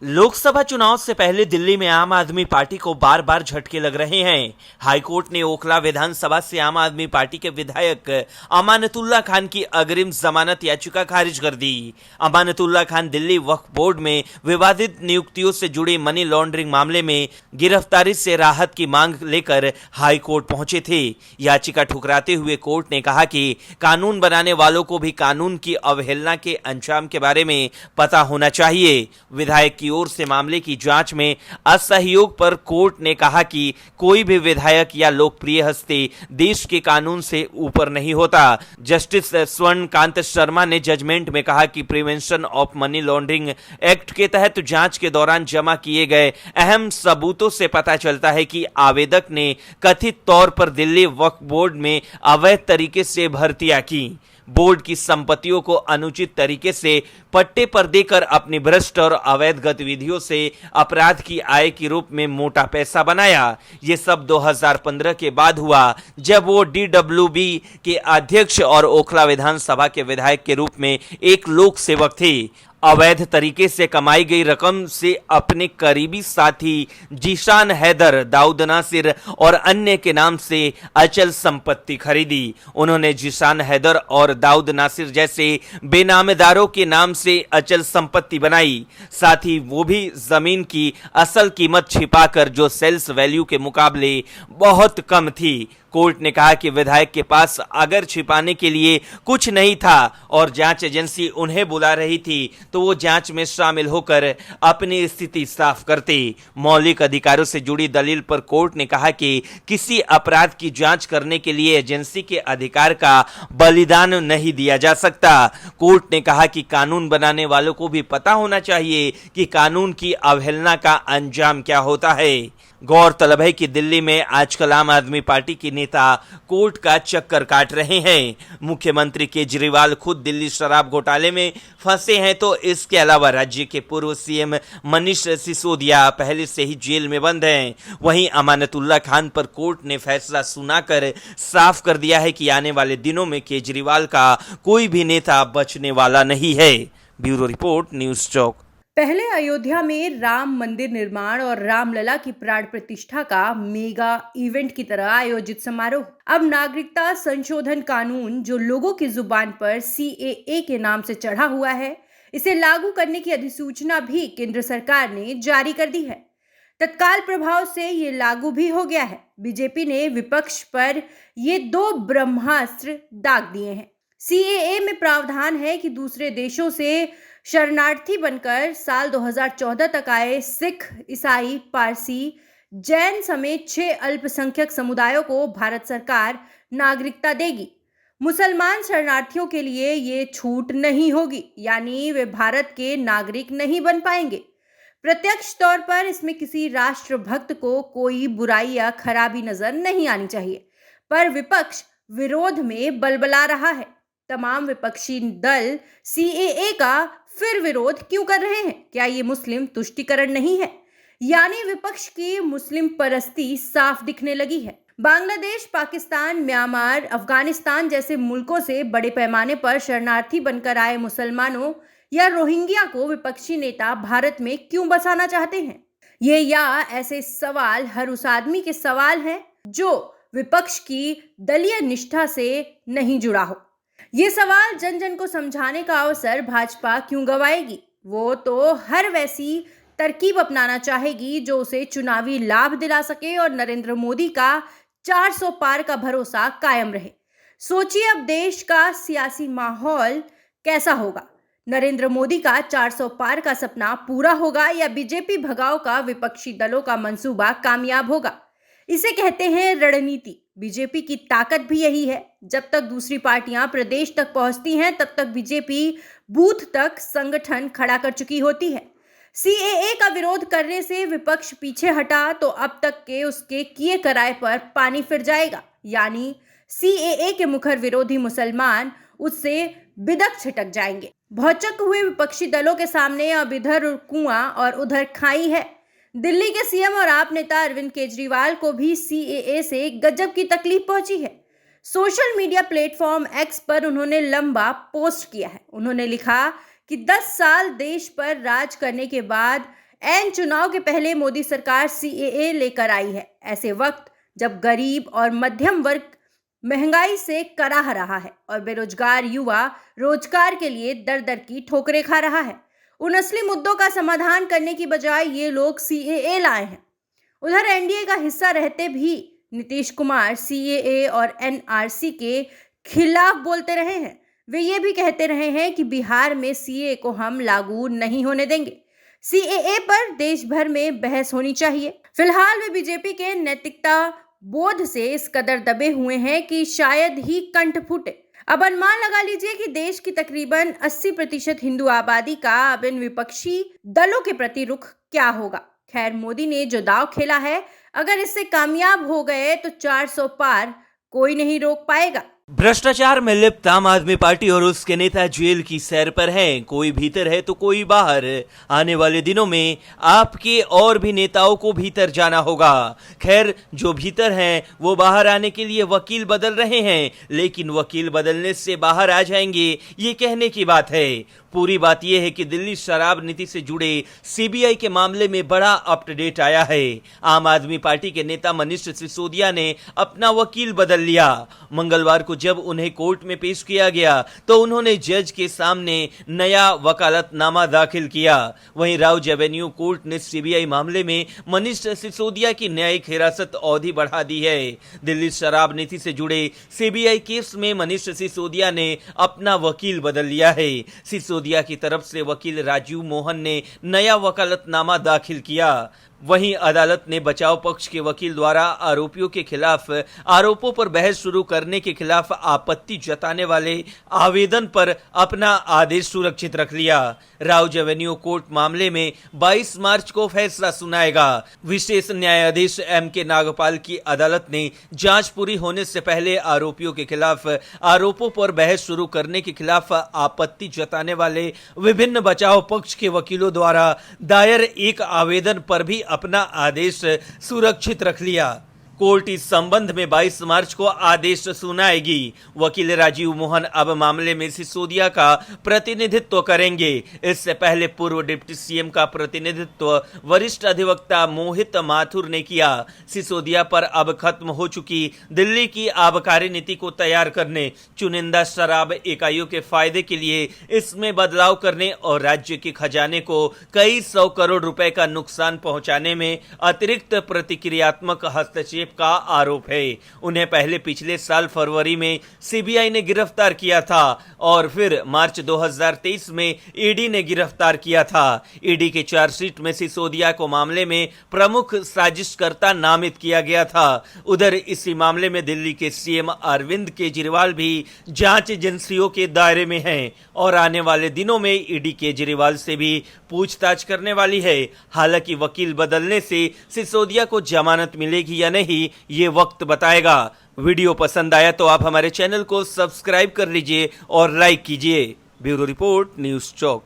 लोकसभा चुनाव से पहले दिल्ली में आम आदमी पार्टी को बार बार झटके लग रहे हैं। हाईकोर्ट ने ओखला विधानसभा से आम आदमी पार्टी के विधायक अमानतुल्लाह खान की अग्रिम जमानत याचिका खारिज कर दी। अमानतुल्लाह खान दिल्ली वक्फ बोर्ड में विवादित नियुक्तियों से जुड़ी मनी लॉन्ड्रिंग मामले में गिरफ्तारी से राहत की मांग लेकर हाईकोर्ट पहुंचे थे। याचिका ठुकराते हुए कोर्ट ने कहा कि कानून बनाने वालों को भी कानून की अवहेलना के अंजाम के बारे में पता होना चाहिए। विधायक की ओर से मामले की जांच में असहयोग पर कोर्ट ने कहा कि कोई भी विधायक या लोकप्रिय हस्ती देश के कानून से ऊपर नहीं होता। जस्टिस स्वर्णकांत शर्मा ने जजमेंट में कहा कि prevention of money laundering act के तहत जांच के दौरान जमा किए गए अहम सबूतों से पता चलता है कि आवेदक ने कथित तौर पर दिल्ली वक्फ बोर्ड में अवैध तरीके से भर्तियां की, बोर्ड की संपत्तियों को अनुचित तरीके से पट्टे पर देकर अपनी भ्रष्ट और अवैध गतिविधियों से अपराध की आय के रूप में मोटा पैसा बनाया। ये सब 2015 के बाद हुआ, जब वो डीडब्ल्यूबी के अध्यक्ष और ओखला विधानसभा के विधायक के रूप में एक लोक सेवक थे। अवैध तरीके से कमाई गई रकम से अपने करीबी साथी जीशान हैदर, दाऊद नासिर और अन्य के नाम से अचल संपत्ति खरीदी। उन्होंने जीशान हैदर और दाऊद नासिर जैसे बेनामेदारों के नाम से अचल संपत्ति बनाई। साथ ही वो भी जमीन की असल कीमत छिपाकर, जो सेल्स वैल्यू के मुकाबले बहुत कम थी। कोर्ट ने कहा कि विधायक के पास अगर छिपाने के लिए कुछ नहीं था और जांच एजेंसी उन्हें बुला रही थी तो वो जांच में शामिल होकर अपनी स्थिति साफ करते। मौलिक अधिकारों से जुड़ी दलील पर कोर्ट ने कहा कि किसी अपराध की जांच करने के लिए एजेंसी के अधिकार का बलिदान नहीं दिया जा सकता। कोर्ट ने कहा कि कानून बनाने वालों को भी पता होना चाहिए कि कानून की अवहेलना का अंजाम क्या होता है। गौरतलब है कि दिल्ली में आजकल आम आदमी पार्टी के नेता कोर्ट का चक्कर काट रहे हैं। मुख्यमंत्री केजरीवाल खुद दिल्ली शराब घोटाले में फंसे हैं, तो इसके अलावा राज्य के पूर्व सीएम मनीष सिसोदिया पहले से ही जेल में बंद हैं। वहीं अमानतुल्लाह खान पर कोर्ट ने फैसला सुनाकर साफ कर दिया है कि आने वाले दिनों में केजरीवाल का कोई भी नेता बचने वाला नहीं है। ब्यूरो रिपोर्ट, न्यूज़ चौक। पहले अयोध्या में राम मंदिर निर्माण और रामलला की प्राण प्रतिष्ठा का मेगा इवेंट की तरह आयोजित समारोह अब नागरिकता संशोधन कानून, जो लोगों की जुबान पर CAA के नाम से चढ़ा हुआ है, इसे लागू करने की अधिसूचना भी केंद्र सरकार ने जारी कर दी है। तत्काल प्रभाव से ये लागू भी हो गया है। बीजेपी ने विपक्ष पर ये 2 ब्रह्मास्त्र दाग दिए हैं। CAA में प्रावधान है कि दूसरे देशों से शरणार्थी बनकर साल 2014 तक आए सिख, ईसाई, पारसी, जैन समेत 6 अल्पसंख्यक समुदायों को भारत सरकार नागरिकता देगी। मुसलमान शरणार्थियों के लिए ये छूट नहीं होगी, यानी वे भारत के नागरिक नहीं बन पाएंगे। प्रत्यक्ष तौर पर इसमें किसी राष्ट्रभक्त को कोई बुराई या खराबी नजर नहीं आनी चाहिए, पर विपक्ष विरोध में बलबला रहा है। तमाम विपक्षी दल CAA का फिर विरोध क्यों कर रहे हैं? क्या ये मुस्लिम तुष्टीकरण नहीं है? यानी विपक्ष की मुस्लिम परस्ती साफ दिखने लगी है। बांग्लादेश, पाकिस्तान, म्यांमार, अफगानिस्तान जैसे मुल्कों से बड़े पैमाने पर शरणार्थी बनकर आए मुसलमानों या रोहिंग्या को विपक्षी नेता भारत में क्यों बसाना चाहते हैं? ये या ऐसे सवाल हर उस आदमी के सवाल हैं जो विपक्ष की दलीय निष्ठा से नहीं जुड़ा हो। ये सवाल जन जन को समझाने का अवसर भाजपा क्यों गंवाएगी? वो तो हर वैसी तरकीब अपनाना चाहेगी जो उसे चुनावी लाभ दिला सके और नरेंद्र मोदी का 400 पार का भरोसा कायम रहे। सोचिए अब देश का सियासी माहौल कैसा होगा। नरेंद्र मोदी का 400 पार का सपना पूरा होगा या बीजेपी भगाओ का विपक्षी दलों का मंसूबा कामयाब होगा? इसे कहते हैं रणनीति। बीजेपी की ताकत भी यही है। जब तक दूसरी पार्टियां प्रदेश तक पहुंचती हैं, तब तक बीजेपी बूथ तक संगठन खड़ा कर चुकी होती है। CAA का विरोध करने से विपक्ष पीछे हटा तो अब तक के उसके किए कराए पर पानी फिर जाएगा, यानी CAA के मुखर विरोधी मुसलमान उससे बिदक छिटक जाएंगे। भौचक हुए विपक्षी दलों के सामने अब इधर कुआं और उधर खाई है। दिल्ली के सीएम और आप नेता अरविंद केजरीवाल को भी CAA से गजब की तकलीफ पहुंची है। सोशल मीडिया प्लेटफॉर्म X पर उन्होंने लंबा पोस्ट किया है। उन्होंने लिखा कि 10 साल देश पर राज करने के बाद ऐन चुनाव के पहले मोदी सरकार सीएए लेकर आई है। ऐसे वक्त जब गरीब और मध्यम वर्ग महंगाई से कराह रहा है और बेरोजगार युवा रोजगार के लिए दर दर की ठोकरें खा रहा है, उन असली मुद्दों का समाधान करने की बजाय ये लोग सीएए लाए हैं। उधर एनडीए का हिस्सा रहते भी नीतीश कुमार सीएए और एनआरसी के खिलाफ बोलते रहे हैं। वे ये भी कहते रहे हैं कि बिहार में सीएए को हम लागू नहीं होने देंगे। सीएए पर देश भर में बहस होनी चाहिए। फिलहाल वे बीजेपी के नैतिकता बोध से इस कदर दबे हुए हैं कि शायद ही कंठ फूटे। अब अनुमान लगा लीजिए कि देश की तकरीबन 80% हिंदू आबादी का अब इन विपक्षी दलों के प्रति रुख क्या होगा। खैर, मोदी ने जो दांव खेला है, अगर इससे कामयाब हो गए तो 400 पार कोई नहीं रोक पाएगा। भ्रष्टाचार में लिप्त आम आदमी पार्टी और उसके नेता जेल की सैर पर हैं। कोई भीतर है तो कोई बाहर। आने वाले दिनों में आपके और भी नेताओं को भीतर जाना होगा। खैर, जो भीतर हैं वो बाहर आने के लिए वकील बदल रहे हैं, लेकिन वकील बदलने से बाहर आ जाएंगे ये कहने की बात है। पूरी बात यह है कि दिल्ली शराब नीति से जुड़े सीबीआई के मामले में बड़ा अपडेट आया है। आम आदमी पार्टी के नेता मनीष सिसोदिया ने अपना वकील बदल लिया। मंगलवार को जब उन्हें कोर्ट में पेश किया गया तो उन्होंने जज के सामने नया वकालतनामा दाखिल किया। वहीं राउज एवेन्यू कोर्ट ने सीबीआई मामले में मनीष सिसोदिया की न्यायिक हिरासत अवधि बढ़ा दी है। दिल्ली शराब नीति से जुड़े सीबीआई केस में मनीष सिसोदिया ने अपना वकील बदल लिया है। सिसोदिया की तरफ से वकील राजीव मोहन ने नया वकालतनामा दाखिल किया। वहीं अदालत ने बचाव पक्ष के वकील द्वारा आरोपियों के खिलाफ आरोपों पर बहस शुरू करने के खिलाफ आपत्ति जताने वाले आवेदन पर अपना आदेश सुरक्षित रख लिया। राउज एवेन्यू कोर्ट मामले में 22 मार्च को फैसला सुनाएगा। विशेष न्यायाधीश एम.के. नागपाल की अदालत ने जांच पूरी होने से पहले आरोपियों के खिलाफ आरोपों पर बहस शुरू करने के खिलाफ आपत्ति जताने वाले विभिन्न बचाव पक्ष के वकीलों द्वारा दायर एक आवेदन पर भी अपना आदेश सुरक्षित रख लिया। कोर्ट इस संबंध में 22 मार्च को आदेश सुनाएगी। वकील राजीव मोहन अब मामले में सिसोदिया का प्रतिनिधित्व करेंगे। इससे पहले पूर्व डिप्टी सीएम का प्रतिनिधित्व वरिष्ठ अधिवक्ता मोहित माथुर ने किया। सिसोदिया पर अब खत्म हो चुकी दिल्ली की आबकारी नीति को तैयार करने, चुनिंदा शराब इकाइयों के फायदे के लिए इसमें बदलाव करने और राज्य के खजाने को कई 100 करोड़ रुपए का नुकसान पहुंचाने में अतिरिक्त प्रतिक्रियात्मक हस्तक्षेप का आरोप है। उन्हें पहले पिछले साल फरवरी में सीबीआई ने गिरफ्तार किया था और फिर मार्च 2023 में ईडी ने गिरफ्तार किया था। ईडी के चार्जशीट में सिसोदिया को मामले में प्रमुख साजिशकर्ता नामित किया गया था। उधर इसी मामले में दिल्ली के सीएम अरविंद केजरीवाल भी जांच एजेंसियों के दायरे में हैं और आने वाले दिनों में ईडी केजरीवाल से भी पूछताछ करने वाली है। हालांकि वकील बदलने से सिसोदिया को जमानत मिलेगी या नहीं, ये वक्त बताएगा। वीडियो पसंद आया तो आप हमारे चैनल को सब्सक्राइब कर लीजिए और लाइक कीजिए। ब्यूरो रिपोर्ट, न्यूज़ चौक।